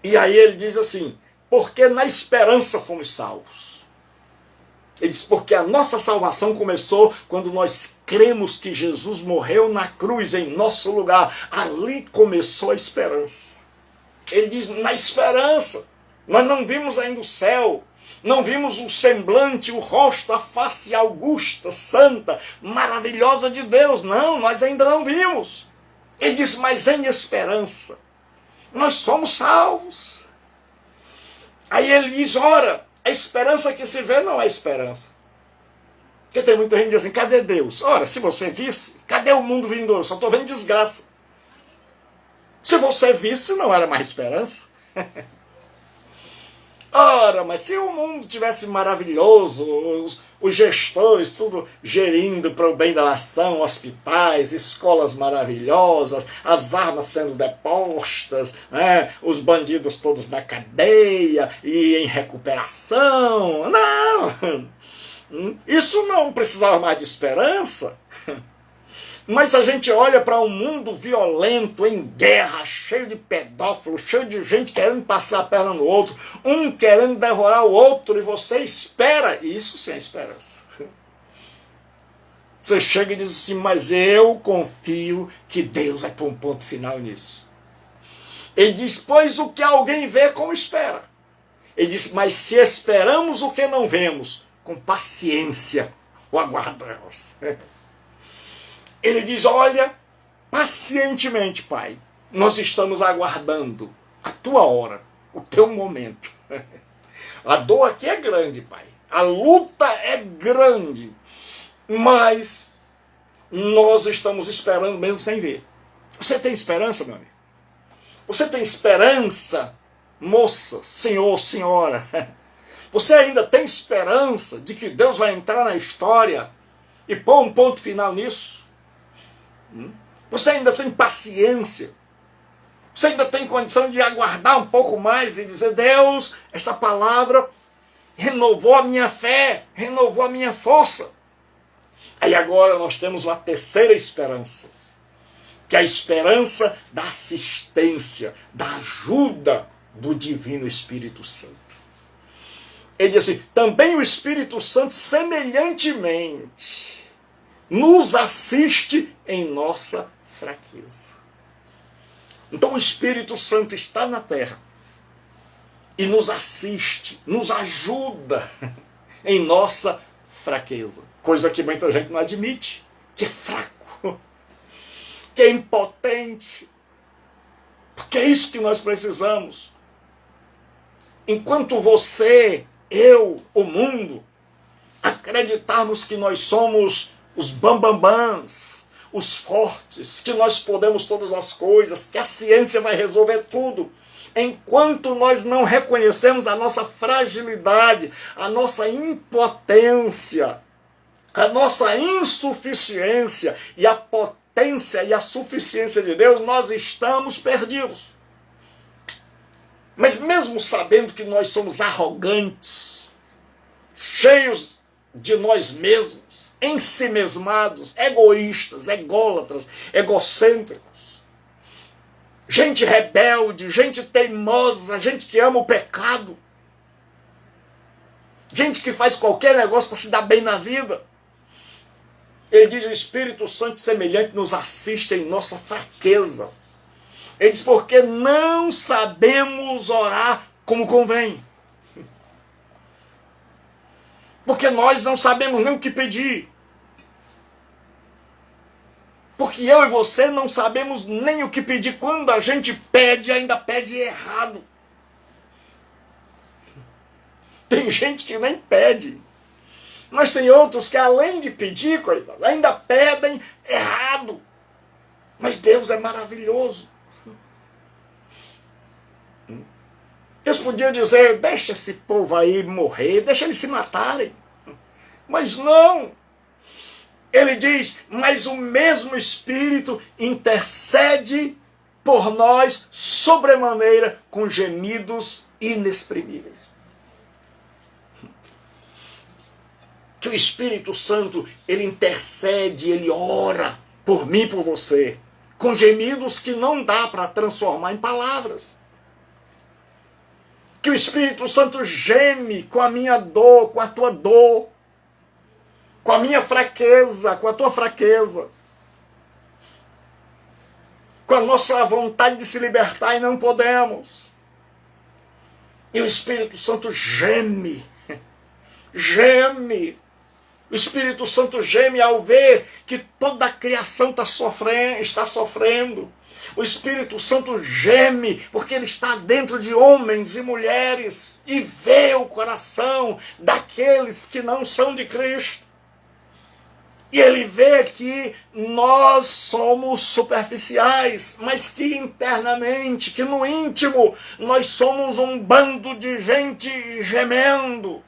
E aí ele diz assim, porque na esperança fomos salvos. Ele diz, porque a nossa salvação começou quando nós cremos que Jesus morreu na cruz em nosso lugar. Ali começou a esperança. Ele diz, na esperança. Nós não vimos ainda o céu, não vimos o semblante, o rosto, a face augusta, santa, maravilhosa de Deus. Não, nós ainda não vimos. Ele diz, mas em esperança. Nós somos salvos. Aí ele diz, ora, a esperança que se vê não é esperança. Porque tem muita gente que diz assim, cadê Deus? Ora, se você visse, cadê o mundo vindouro? Só estou vendo desgraça. Se você visse, não era mais esperança. Ora, mas se o mundo tivesse maravilhoso, os gestores tudo gerindo para o bem da nação, hospitais, escolas maravilhosas, as armas sendo depostas, né, os bandidos todos na cadeia e em recuperação. Não! Isso não precisava mais de esperança. Mas a gente olha para um mundo violento, em guerra, cheio de pedófilos, cheio de gente querendo passar a perna no outro, um querendo devorar o outro, e você espera. Isso sim é esperança. Você chega e diz assim, mas eu confio que Deus vai pôr um ponto final nisso. Ele diz, pois o que alguém vê, como espera. Ele diz, mas se esperamos o que não vemos, com paciência o aguardamos. Ele diz, olha, pacientemente, Pai, nós estamos aguardando a tua hora, o teu momento. A dor aqui é grande, Pai. A luta é grande. Mas nós estamos esperando mesmo sem ver. Você tem esperança, meu amigo? Você tem esperança, moça, senhor, senhora? Você ainda tem esperança de que Deus vai entrar na história e pôr um ponto final nisso? Você ainda tem paciência? Você ainda tem condição de aguardar um pouco mais e dizer, Deus, esta palavra renovou a minha fé, renovou a minha força. Aí agora nós temos uma terceira esperança, que é a esperança da assistência, da ajuda do Divino Espírito Santo. Ele diz assim, também o Espírito Santo semelhantemente nos assiste em nossa fraqueza. Então o Espírito Santo está na terra e nos assiste, nos ajuda em nossa fraqueza. Coisa que muita gente não admite, que é fraco, que é impotente. Porque é isso que nós precisamos. Enquanto você, eu, o mundo, acreditarmos que nós somos os bambambãs, os fortes, que nós podemos todas as coisas, que a ciência vai resolver tudo. Enquanto nós não reconhecemos a nossa fragilidade, a nossa impotência, a nossa insuficiência e a potência e a suficiência de Deus, nós estamos perdidos. Mas mesmo sabendo que nós somos arrogantes, cheios de nós mesmos, ensimesmados, egoístas, ególatras, egocêntricos, gente rebelde, gente teimosa, gente que ama o pecado, gente que faz qualquer negócio para se dar bem na vida. Ele diz, o Espírito Santo semelhante nos assiste em nossa fraqueza. Ele diz, porque não sabemos orar como convém. Porque nós não sabemos nem o que pedir. Porque eu e você não sabemos nem o que pedir. Quando a gente pede, ainda pede errado. Tem gente que nem pede. Mas tem outros que, além de pedir, coitado, ainda pedem errado. Mas Deus é maravilhoso. Deus podia dizer, deixa esse povo aí morrer, deixa eles se matarem. Mas não. Ele diz, mas o mesmo Espírito intercede por nós sobremaneira com gemidos inexprimíveis. Que o Espírito Santo, ele intercede, ele ora por mim e por você, com gemidos que não dá para transformar em palavras. Que o Espírito Santo geme com a minha dor, com a tua dor, com a minha fraqueza, com a tua fraqueza, com a nossa vontade de se libertar e não podemos. E o Espírito Santo geme, geme. O Espírito Santo geme ao ver que toda a criação está sofrendo. O Espírito Santo geme porque ele está dentro de homens e mulheres e vê o coração daqueles que não são de Cristo. E ele vê que nós somos superficiais, mas que internamente, que no íntimo, nós somos um bando de gente gemendo.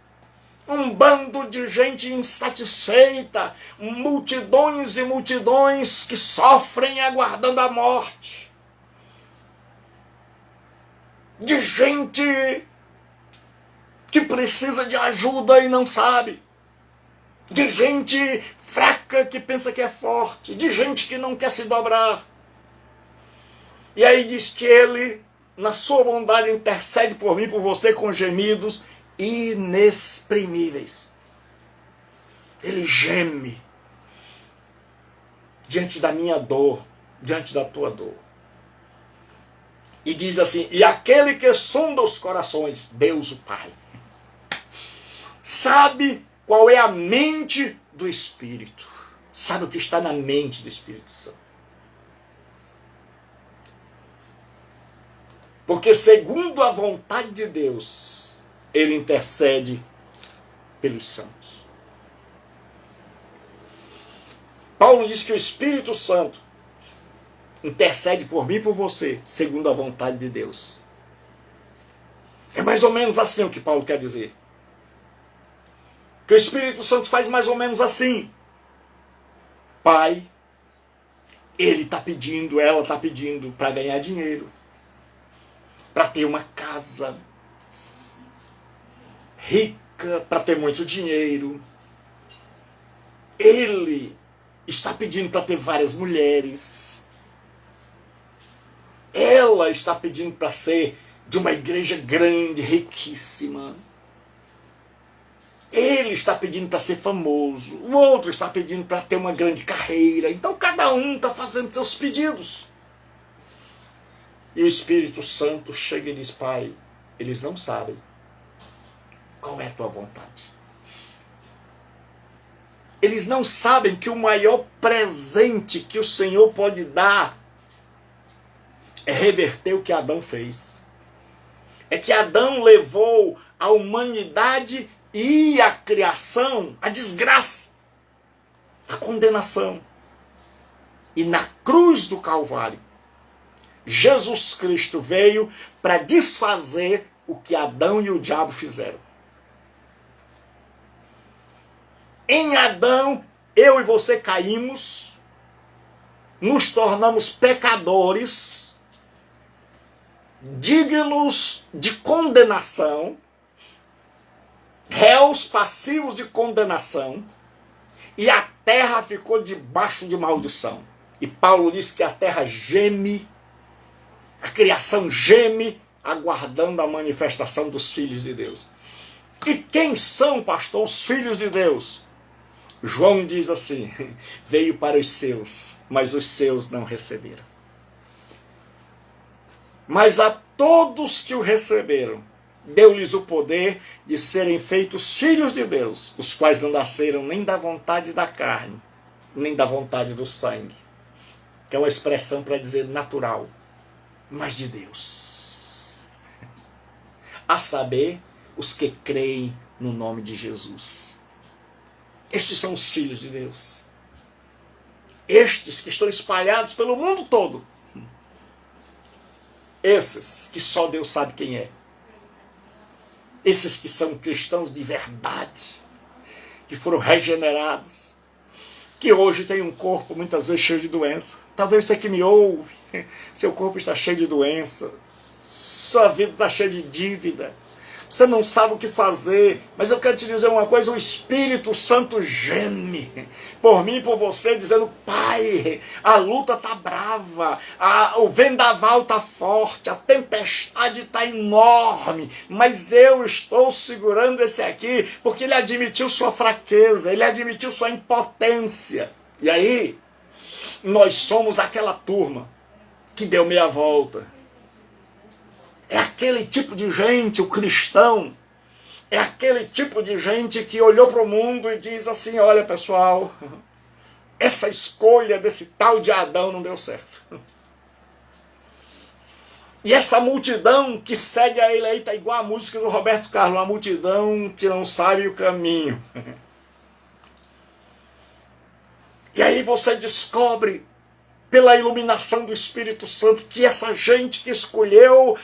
Um bando de gente insatisfeita, multidões e multidões que sofrem aguardando a morte. De gente que precisa de ajuda e não sabe. De gente fraca que pensa que é forte. De gente que não quer se dobrar. E aí diz que ele, na sua bondade, intercede por mim, por você, com gemidos inexprimíveis. Ele geme diante da minha dor, diante da tua dor. E diz assim, e aquele que sonda os corações, Deus o Pai, sabe qual é a mente do Espírito. Sabe o que está na mente do Espírito Santo. Porque segundo a vontade de Deus, ele intercede pelos santos. Paulo diz que o Espírito Santo intercede por mim e por você, segundo a vontade de Deus. É mais ou menos assim o que Paulo quer dizer. Que o Espírito Santo faz mais ou menos assim. Pai, ele está pedindo, ela está pedindo para ganhar dinheiro, para ter uma casa rica, para ter muito dinheiro. Ele está pedindo para ter várias mulheres. Ela está pedindo para ser de uma igreja grande, riquíssima. Ele está pedindo para ser famoso. O outro está pedindo para ter uma grande carreira. Então cada um está fazendo seus pedidos. E o Espírito Santo chega e diz, Pai, eles não sabem qual é a tua vontade. Eles não sabem que o maior presente que o Senhor pode dar é reverter o que Adão fez. É que Adão levou a humanidade e a criação à desgraça, à condenação. E na cruz do Calvário, Jesus Cristo veio para desfazer o que Adão e o diabo fizeram. Em Adão, eu e você caímos, nos tornamos pecadores, dignos de condenação, réus passivos de condenação, e a terra ficou debaixo de maldição. E Paulo diz que a terra geme, a criação geme, aguardando a manifestação dos filhos de Deus. E quem são, pastor, os filhos de Deus? João diz assim, veio para os seus, mas os seus não receberam. Mas a todos que o receberam, deu-lhes o poder de serem feitos filhos de Deus, os quais não nasceram nem da vontade da carne, nem da vontade do sangue, que é uma expressão para dizer natural, mas de Deus. A saber, os que creem no nome de Jesus. Estes são os filhos de Deus. Estes que estão espalhados pelo mundo todo. Esses que só Deus sabe quem é. Esses que são cristãos de verdade, que foram regenerados, que hoje tem um corpo muitas vezes cheio de doença. Talvez você que me ouve, seu corpo está cheio de doença, sua vida está cheia de dívida, você não sabe o que fazer, mas eu quero te dizer uma coisa, o Espírito Santo geme por mim e por você, dizendo: Pai, a luta está brava, o vendaval está forte, a tempestade está enorme, mas eu estou segurando esse aqui, porque ele admitiu sua fraqueza, ele admitiu sua impotência. E aí, nós somos aquela turma que deu meia volta. É aquele tipo de gente, o cristão, é aquele tipo de gente que olhou para o mundo e diz assim: olha pessoal, essa escolha desse tal de Adão não deu certo. E essa multidão que segue a ele aí está igual a música do Roberto Carlos, uma multidão que não sabe o caminho. E aí você descobre, pela iluminação do Espírito Santo, que essa gente que escolheu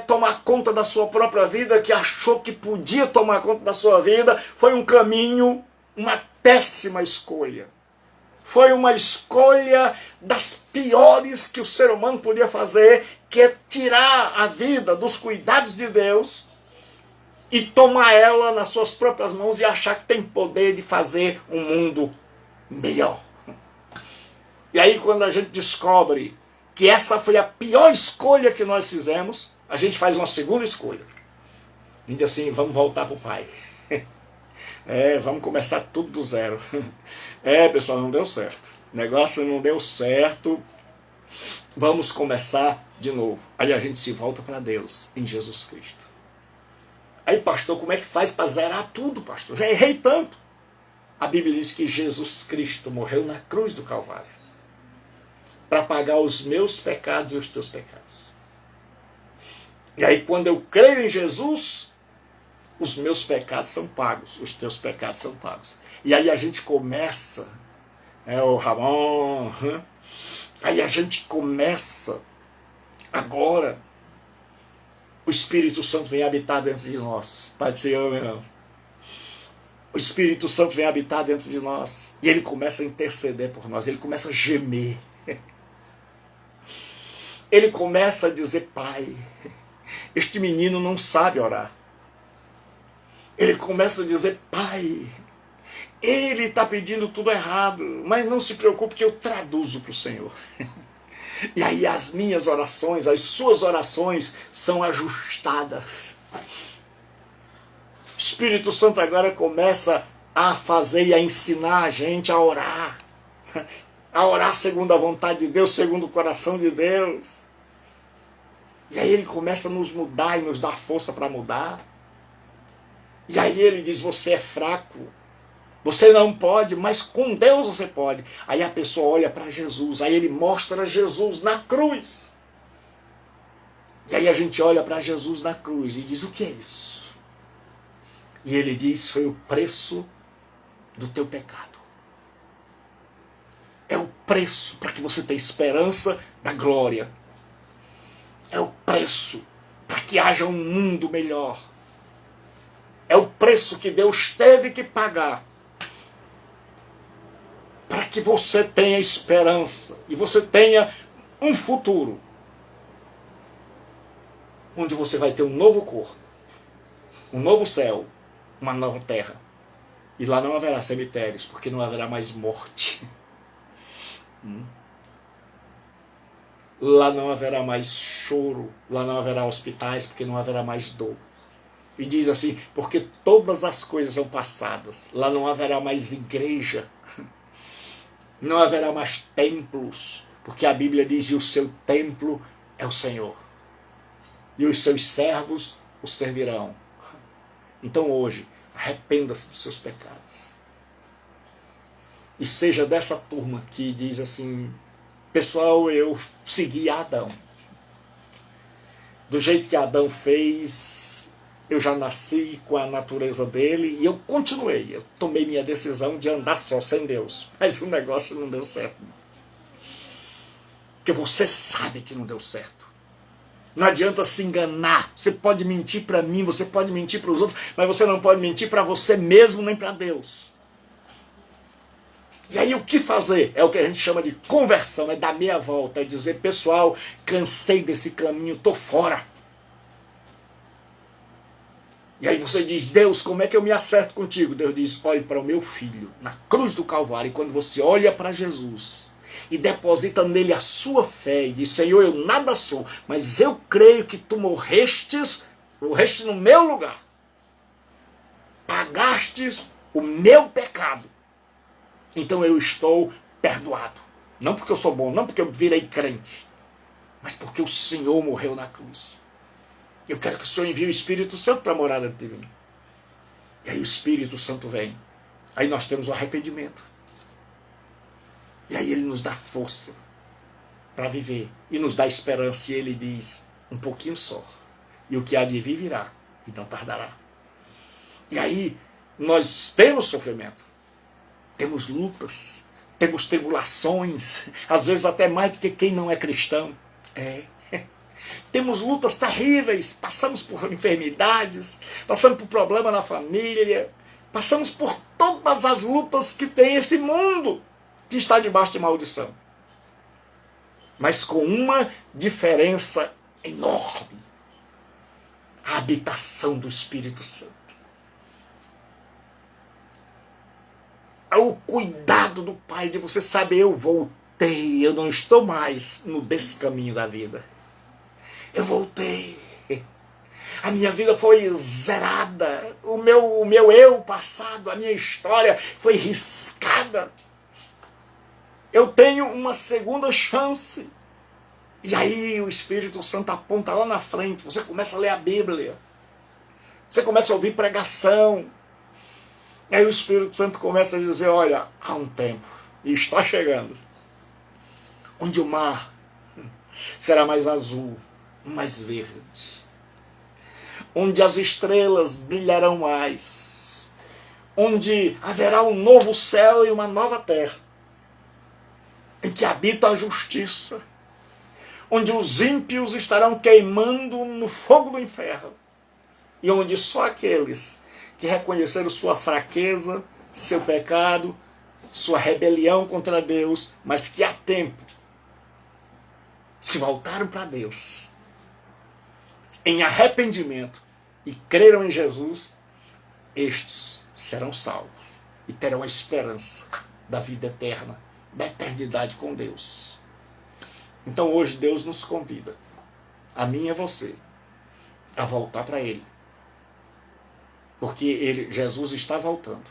tomar conta da sua própria vida, que achou que podia tomar conta da sua vida, foi um caminho, uma péssima escolha. Foi uma escolha das piores que o ser humano podia fazer, que é tirar a vida dos cuidados de Deus e tomar ela nas suas próprias mãos e achar que tem poder de fazer um mundo melhor. E aí, quando a gente descobre que essa foi a pior escolha que nós fizemos, a gente faz uma segunda escolha. A gente diz assim: vamos voltar para o Pai. Vamos começar tudo do zero. Pessoal, não deu certo. O negócio não deu certo. Vamos começar de novo. Aí a gente se volta para Deus, em Jesus Cristo. Aí, pastor, como é que faz para zerar tudo, pastor? Já errei tanto. A Bíblia diz que Jesus Cristo morreu na cruz do Calvário para pagar os meus pecados e os teus pecados. E aí, quando eu creio em Jesus, os meus pecados são pagos, os teus pecados são pagos. E aí a gente começa, o Ramon, aí a gente começa, agora, o Espírito Santo vem habitar dentro de nós. Pai do Senhor, meu irmão. O Espírito Santo vem habitar dentro de nós. E ele começa a interceder por nós, ele começa a gemer. Ele começa a dizer: Pai, este menino não sabe orar. Ele começa a dizer: Pai, ele está pedindo tudo errado, mas não se preocupe que eu traduzo para o Senhor. E aí as minhas orações, as suas orações são ajustadas. O Espírito Santo agora começa a fazer e a ensinar a gente a orar segundo a vontade de Deus, segundo o coração de Deus. E aí ele começa a nos mudar e nos dar força para mudar. E aí ele diz: você é fraco, você não pode, mas com Deus você pode. Aí a pessoa olha para Jesus, aí ele mostra Jesus na cruz. E aí a gente olha para Jesus na cruz e diz: o que é isso? E ele diz: foi o preço do teu pecado. É o preço para que você tenha esperança da glória. É o preço para que haja um mundo melhor. É o preço que Deus teve que pagar para que você tenha esperança e você tenha um futuro onde você vai ter um novo corpo, um novo céu, uma nova terra. E lá não haverá cemitérios, porque não haverá mais morte. Lá não haverá mais choro, lá não haverá hospitais, porque não haverá mais dor. E diz assim: porque todas as coisas são passadas. Lá não haverá mais igreja, não haverá mais templos, porque a Bíblia diz: e o seu templo é o Senhor, e os seus servos o servirão. Então hoje, arrependa-se dos seus pecados. E seja dessa turma que diz assim: pessoal, eu segui Adão. Do jeito que Adão fez, Eu já nasci com a natureza dele e eu continuei. Eu tomei minha decisão de andar só, sem Deus. Mas o negócio não deu certo. Porque você sabe que não deu certo. Não adianta se enganar. Você pode mentir para mim, você pode mentir para os outros, mas você não pode mentir para você mesmo nem para Deus. E aí o que fazer? É o que a gente chama de conversão, é dar meia volta, é dizer, pessoal, cansei desse caminho, estou fora. E aí você diz, Deus, como é que eu me acerto contigo? Deus diz, olhe para o meu filho, na cruz do Calvário. E quando você olha para Jesus e deposita nele a sua fé e diz, Senhor, eu nada sou, mas eu creio que tu morrestes no meu lugar. Pagastes o meu pecado. Então eu estou perdoado. Não porque eu sou bom, não porque eu virei crente, mas porque o Senhor morreu na cruz. Eu quero que o Senhor envie o Espírito Santo para morar dentro de mim. E aí o Espírito Santo vem. Aí nós temos o arrependimento. E aí ele nos dá força para viver. E nos dá esperança. E ele diz, um pouquinho só. E o que há de vir virá. E não tardará. E aí nós temos sofrimento. Temos lutas. Temos tribulações. Às vezes até mais do que quem não é cristão. Temos lutas terríveis, passamos por enfermidades, passamos por problema na família, passamos por todas as lutas que tem esse mundo que está debaixo de maldição. Mas com uma diferença enorme: a habitação do Espírito Santo. O cuidado do Pai de você saber, eu voltei, eu não estou mais no descaminho da vida. Eu voltei. A minha vida foi zerada. O meu eu passado, a minha história foi riscada. Eu tenho uma segunda chance. E aí o Espírito Santo aponta lá na frente. Você começa a ler a Bíblia. Você começa a ouvir pregação. E aí o Espírito Santo começa a dizer, olha, há um tempo, e está chegando, onde o mar será mais azul, mais verde, onde as estrelas brilharão mais, onde haverá um novo céu e uma nova terra, em que habita a justiça, onde os ímpios estarão queimando no fogo do inferno, e onde só aqueles que reconheceram sua fraqueza, seu pecado, sua rebelião contra Deus, mas que há tempo se voltaram para Deus em arrependimento e creram em Jesus, estes serão salvos e terão a esperança da vida eterna, da eternidade com Deus. Então hoje Deus nos convida, a mim e a você, a voltar para Ele. Porque Jesus está voltando.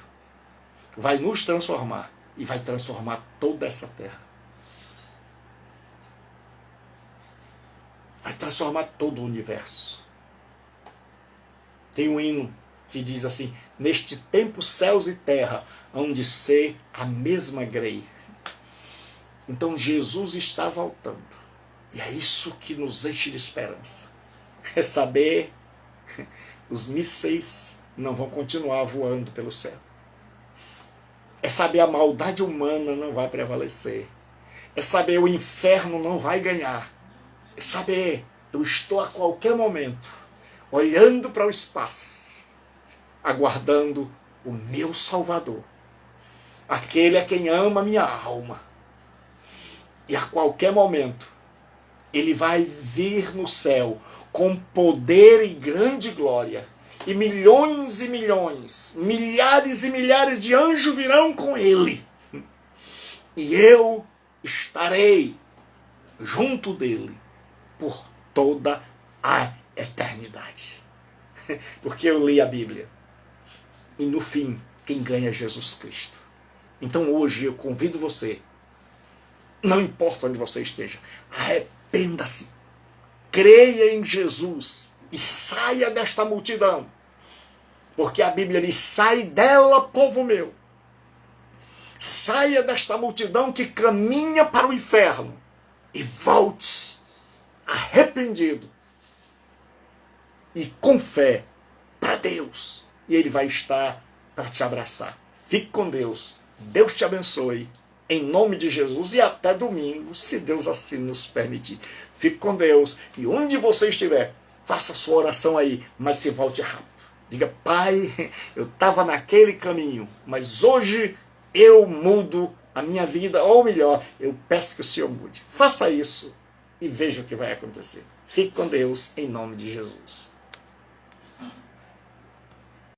Vai nos transformar e vai transformar toda essa terra. Vai transformar todo o universo. Tem um hino que diz assim, neste tempo céus e terra hão de ser a mesma grei. Então Jesus está voltando. E é isso que nos enche de esperança. É saber os mísseis não vão continuar voando pelo céu. É saber a maldade humana não vai prevalecer. É saber o inferno não vai ganhar. É saber, eu estou a qualquer momento olhando para o espaço, aguardando o meu Salvador, aquele a quem ama a minha alma. E a qualquer momento ele vai vir no céu com poder e grande glória. E milhões e milhões, milhares e milhares de anjos virão com ele. E eu estarei junto dele por toda a eternidade. Porque eu li a Bíblia. E no fim, quem ganha é Jesus Cristo. Então hoje eu convido você, não importa onde você esteja, arrependa-se, creia em Jesus e saia desta multidão. Porque a Bíblia diz, sai dela, povo meu. Saia desta multidão que caminha para o inferno e volte arrependido e com fé Deus, e Ele vai estar para te abraçar. Fique com Deus. Deus te abençoe. Em nome de Jesus, e até domingo, se Deus assim nos permitir. Fique com Deus, e onde você estiver, faça a sua oração aí, mas se volte rápido. Diga: Pai, eu estava naquele caminho, mas hoje eu mudo a minha vida, ou melhor, eu peço que o Senhor mude. Faça isso e veja o que vai acontecer. Fique com Deus, em nome de Jesus.